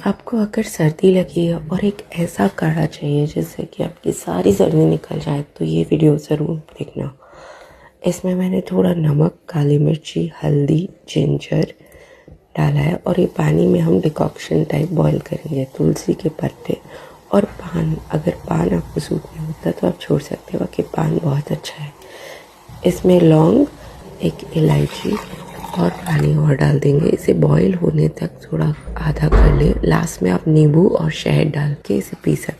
आपको अगर सर्दी लगी है और एक ऐसा काढ़ा चाहिए जिससे कि आपकी सारी सर्दी निकल जाए तो ये वीडियो ज़रूर देखना। इसमें मैंने थोड़ा नमक, काली मिर्ची, हल्दी, जिंजर डाला है और ये पानी में हम डिकॉक्शन टाइप बॉईल करेंगे। तुलसी के पत्ते और पान, अगर पान आपको सूट नहीं होता तो आप छोड़ सकते हो, बाकी पान बहुत अच्छा है। इसमें लौंग, एक इलायची और पानी और डाल देंगे। इसे बॉईल होने तक थोड़ा आधा कर ले। लास्ट में आप नींबू और शहद डाल के इसे पी सकते हैं।